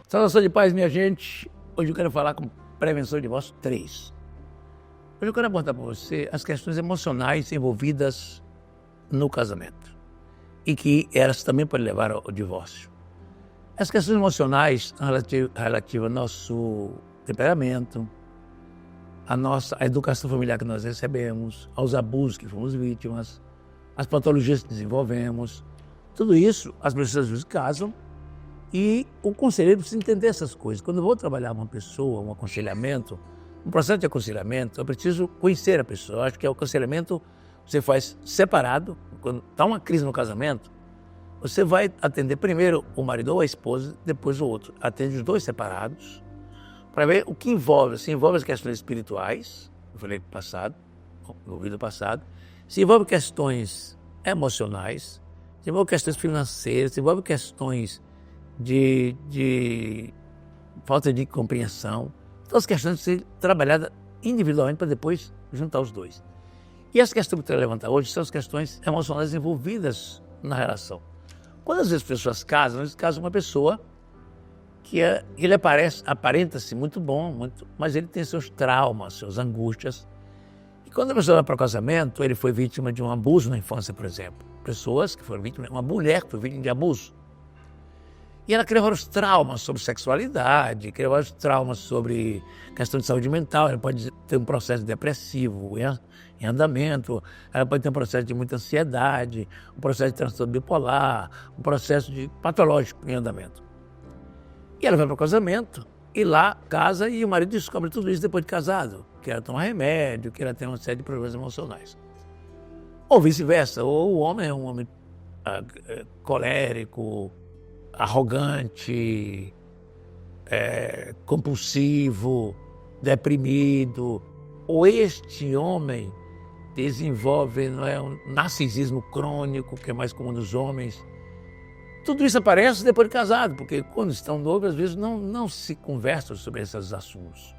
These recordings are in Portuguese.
Saudação de paz, minha gente. Hoje eu quero falar com prevenção de divórcio 3. Hoje eu quero abordar para você as questões emocionais envolvidas no casamento e que elas também podem levar ao divórcio. As questões emocionais relativas ao nosso temperamento, a educação familiar que nós recebemos, aos abusos que fomos vítimas, as patologias que desenvolvemos, tudo isso as pessoas às vezes casam e o conselheiro precisa entender essas coisas. Quando eu vou trabalhar uma pessoa, um aconselhamento, um processo de aconselhamento, eu preciso conhecer a pessoa. Eu acho que o aconselhamento você faz separado. Quando está uma crise no casamento, você vai atender primeiro o marido ou a esposa, depois o outro. Atende os dois separados, para ver o que envolve. Se envolve as questões espirituais, eu falei no vídeo passado, se envolve questões emocionais, se envolve questões financeiras, se envolve questões de falta de compreensão. Então as questões têm que ser trabalhadas individualmente para depois juntar os dois. E as questões que eu quero levantar hoje são as questões emocionais envolvidas na relação. Quando às vezes as pessoas casam, eles casam uma pessoa que ele aparenta-se muito bom, mas ele tem seus traumas, suas angústias. E quando a pessoa vai para o casamento, ele foi vítima de um abuso na infância, por exemplo. Pessoas que foram vítimas, uma mulher que foi vítima de abuso. E ela cria vários traumas sobre sexualidade, cria vários traumas sobre questão de saúde mental. Ela pode ter um processo depressivo em andamento, ela pode ter um processo de muita ansiedade, um processo de transtorno bipolar, um processo patológico em andamento. E ela vai para o casamento, e lá casa, e o marido descobre tudo isso depois de casado, que ela toma remédio, que ela tem uma série de problemas emocionais. Ou vice-versa, ou o homem é um homem colérico, arrogante, compulsivo, deprimido, ou este homem desenvolve um narcisismo crônico, que é mais comum nos homens. Tudo isso aparece depois de casado, porque quando estão noivos, às vezes não se conversa sobre esses assuntos.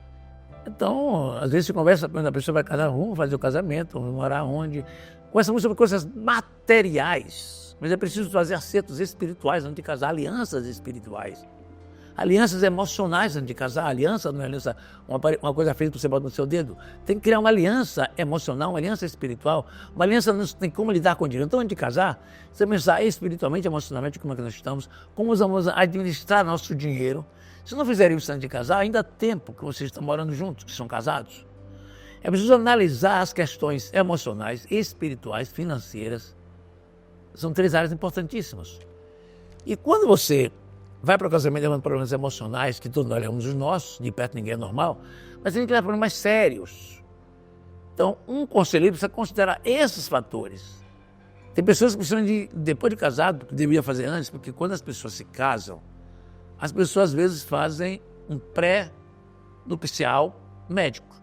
Então, às vezes se conversa quando a pessoa vai casar, vamos fazer o casamento, vamos morar onde. Conversa muito sobre coisas materiais. Mas é preciso fazer acertos espirituais antes de casar, alianças espirituais. Alianças emocionais antes de casar. Aliança não é aliança, uma coisa feita que você bota no seu dedo. Tem que criar uma aliança emocional, uma aliança espiritual. Uma aliança não tem como lidar com o dinheiro. Então, antes de casar, você pensar espiritualmente, emocionalmente, como é que nós estamos, como vamos administrar nosso dinheiro. Se não fizerem isso antes de casar, ainda há tempo que vocês estão morando juntos, que são casados. É preciso analisar as questões emocionais, espirituais, financeiras. São 3 áreas importantíssimas. E quando você vai para o casamento levando problemas emocionais, que todos nós levamos os nossos, de perto ninguém é normal, mas tem que levar problemas sérios. Então, um conselheiro precisa considerar esses fatores. Tem pessoas que precisam depois de casado, que deveria fazer antes, porque quando as pessoas se casam, as pessoas às vezes fazem um pré-nupcial médico.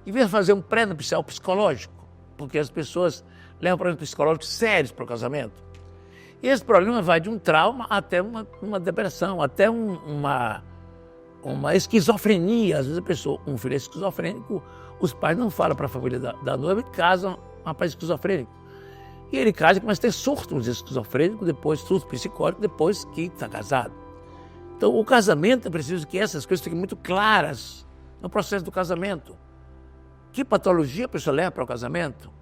Em vez de fazer um pré-nupcial psicológico, porque as pessoas levam problemas psicológicos sérios para o casamento. E esse problema vai de um trauma até uma depressão, até uma esquizofrenia. Às vezes a pessoa, um filho é esquizofrênico, os pais não falam para a família da noiva e casam um rapaz esquizofrênico. E ele casa e começa a ter surtos esquizofrênicos, depois surtos psicóticos, depois que está casado. Então o casamento é preciso que essas coisas fiquem muito claras no processo do casamento. Que patologia a pessoa leva para o casamento?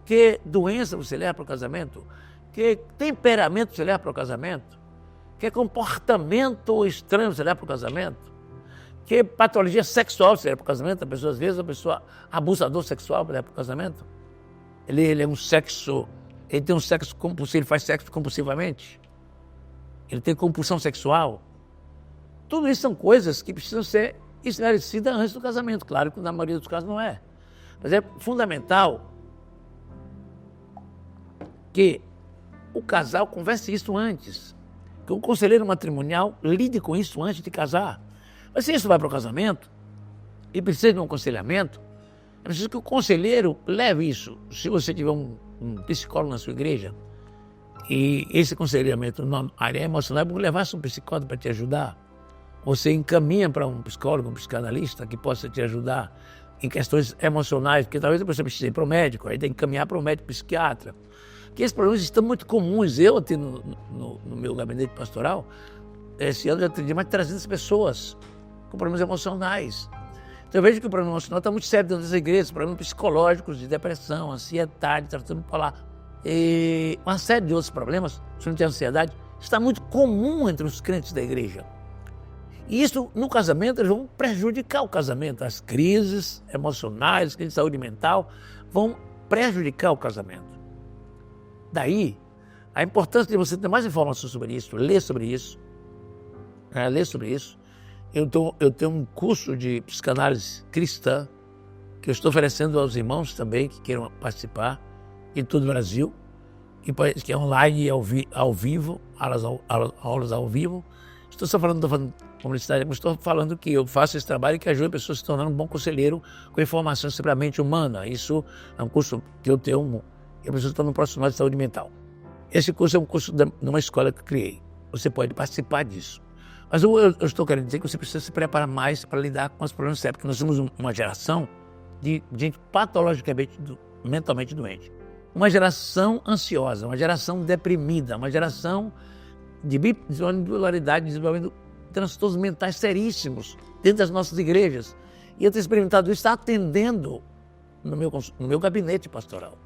Que doença você leva para o casamento? Que temperamento você leva para o casamento? Que comportamento estranho você leva para o casamento? Que patologia sexual você leva para o casamento? Às vezes a pessoa abusador sexual leva para o casamento. Ele é ele tem um sexo compulsivo, ele faz sexo compulsivamente. Ele tem compulsão sexual. Tudo isso são coisas que precisam ser esclarecidas antes do casamento. Claro que na maioria dos casos não é. Mas é fundamental que o casal converse isso antes, que o conselheiro matrimonial lide com isso antes de casar. Mas se isso vai para o casamento e precisa de um aconselhamento, é preciso que o conselheiro leve isso. Se você tiver um psicólogo na sua igreja e esse aconselhamento na área emocional, é bom levar um psicólogo para te ajudar. Você encaminha para um psicólogo, um psicanalista que possa te ajudar em questões emocionais, porque talvez você precise ir para o médico, aí tem que encaminhar para um médico psiquiatra. Que esses problemas estão muito comuns. Eu, no meu gabinete pastoral, esse ano já atendi mais de 300 pessoas com problemas emocionais. Então eu vejo que o problema emocional está muito sério dentro das igrejas, problemas psicológicos, de depressão, ansiedade, transtorno bipolar, e uma série de outros problemas, principalmente a ansiedade, está muito comum entre os crentes da igreja. E isso, no casamento, eles vão prejudicar o casamento. As crises emocionais, as crises de saúde mental, vão prejudicar o casamento. Daí, a importância de você ter mais informações sobre isso, ler sobre isso. Eu tenho um curso de psicanálise cristã que eu estou oferecendo aos irmãos também que queiram participar em todo o Brasil, que é online e ao vivo, aulas ao vivo. Estou falando publicidade, mas estou falando que eu faço esse trabalho e que ajuda pessoas a se tornar um bom conselheiro com informações sobre a mente humana. Isso é um curso que eu tenho, e a pessoa está no profissional de saúde mental. Esse curso é um curso numa escola que eu criei. Você pode participar disso. Mas eu estou querendo dizer que você precisa se preparar mais para lidar com os problemas sérios, porque nós somos uma geração de gente patologicamente, mentalmente doente. Uma geração ansiosa, uma geração deprimida, uma geração de bipolaridade, desenvolvendo transtornos mentais seríssimos dentro das nossas igrejas. E eu tenho experimentado isso, está atendendo no meu gabinete pastoral.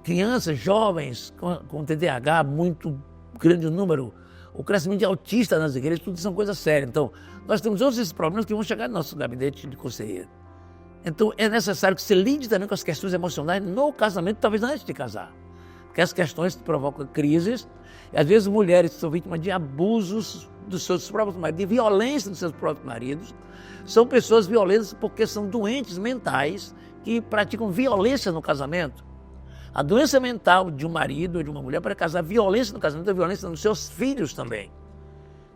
Crianças, jovens com TDAH, muito grande número, o crescimento de autistas nas igrejas, tudo são coisas sérias. Então, nós temos todos esses problemas que vão chegar no nosso gabinete de conselheiro. Então, é necessário que você lide também com as questões emocionais no casamento, talvez antes de casar. Porque as questões provocam crises, e às vezes mulheres são vítimas de abusos dos seus próprios maridos, de violência dos seus próprios maridos. São pessoas violentas porque são doentes mentais que praticam violência no casamento. A doença mental de um marido ou de uma mulher para causar violência no casamento é violência nos seus filhos também.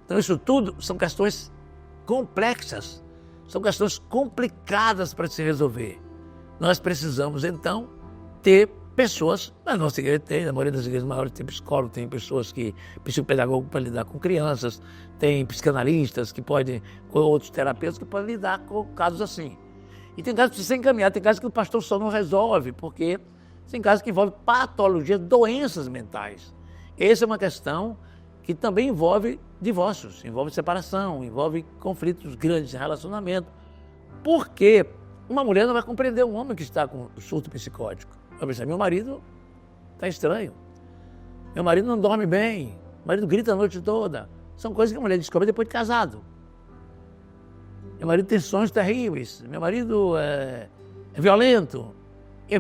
Então isso tudo são questões complexas, são questões complicadas para se resolver. Nós precisamos então ter pessoas, na nossa igreja tem, na maioria das igrejas maiores tem psicólogo, tem pessoas que, psicopedagogo para lidar com crianças, tem psicanalistas que podem, com outros terapeutas que podem lidar com casos assim. E tem casos que precisam encaminhar, tem casos que o pastor só não resolve, porque tem casos que envolvem patologias, doenças mentais. Essa é uma questão que também envolve divórcios, envolve separação, envolve conflitos grandes de relacionamento. Porque uma mulher não vai compreender um homem que está com surto psicótico. Vai pensar, meu marido está estranho, meu marido não dorme bem, meu marido grita a noite toda. São coisas que a mulher descobre depois de casado. Meu marido tem sonhos terríveis, meu marido é violento. E a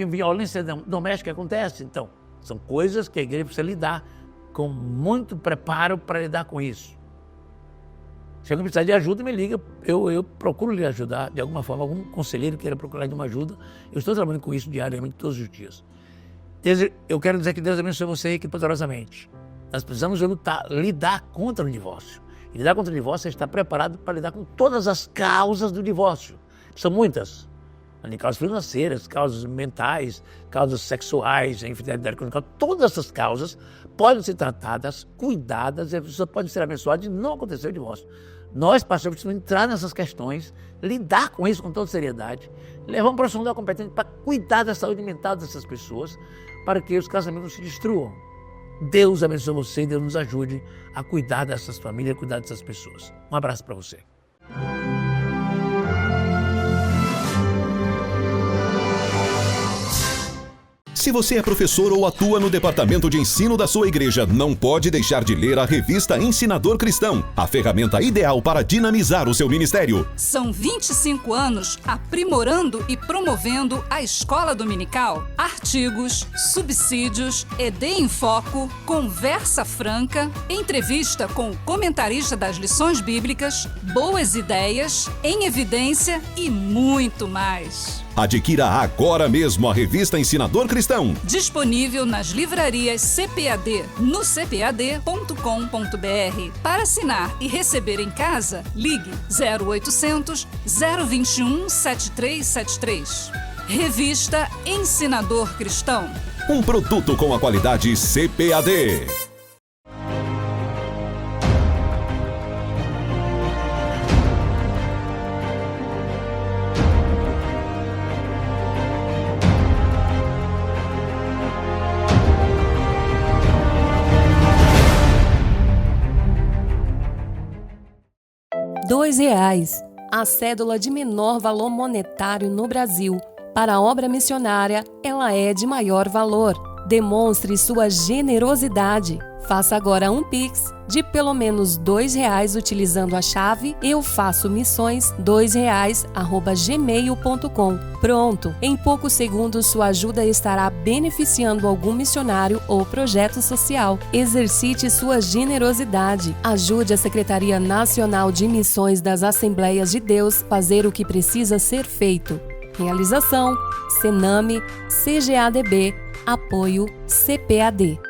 violência doméstica que acontece. Então, são coisas que a igreja precisa lidar com muito preparo para lidar com isso. Se alguém precisar de ajuda, me liga. Eu procuro lhe ajudar de alguma forma. Algum conselheiro queira procurar de uma ajuda. Eu estou trabalhando com isso diariamente, todos os dias. Eu quero dizer que Deus abençoe você aqui poderosamente. Nós precisamos lidar contra o divórcio. E lidar contra o divórcio é estar preparado para lidar com todas as causas do divórcio. São muitas. Causas financeiras, causas mentais, causas sexuais, infidelidade conjugal, todas essas causas podem ser tratadas, cuidadas, e a pessoa pode ser abençoada e não acontecer o divórcio. Nós, pastores, precisamos entrar nessas questões, lidar com isso com toda seriedade, levar um profissional competente para cuidar da saúde mental dessas pessoas, para que os casamentos não se destruam. Deus abençoe você e Deus nos ajude a cuidar dessas famílias, a cuidar dessas pessoas. Um abraço para você. Se você é professor ou atua no departamento de ensino da sua igreja, não pode deixar de ler a revista Ensinador Cristão, a ferramenta ideal para dinamizar o seu ministério. São 25 anos aprimorando e promovendo a escola dominical. Artigos, subsídios, ED em Foco, conversa franca, entrevista com o comentarista das lições bíblicas, boas ideias, em evidência e muito mais. Adquira agora mesmo a revista Ensinador Cristão. Disponível nas livrarias CPAD, no cpad.com.br. Para assinar e receber em casa, ligue 0800 021 7373. Revista Ensinador Cristão. Um produto com a qualidade CPAD. R$2. A cédula de menor valor monetário no Brasil. Para a obra missionária, ela é de maior valor. Demonstre sua generosidade. Faça agora um Pix de pelo menos R$2 utilizando a chave eufacomissões2reais@gmail.com. Pronto! Em poucos segundos sua ajuda estará beneficiando algum missionário ou projeto social. Exercite sua generosidade. Ajude a Secretaria Nacional de Missões das Assembleias de Deus a fazer o que precisa ser feito. Realização: Sename, CGADB, apoio CPAD.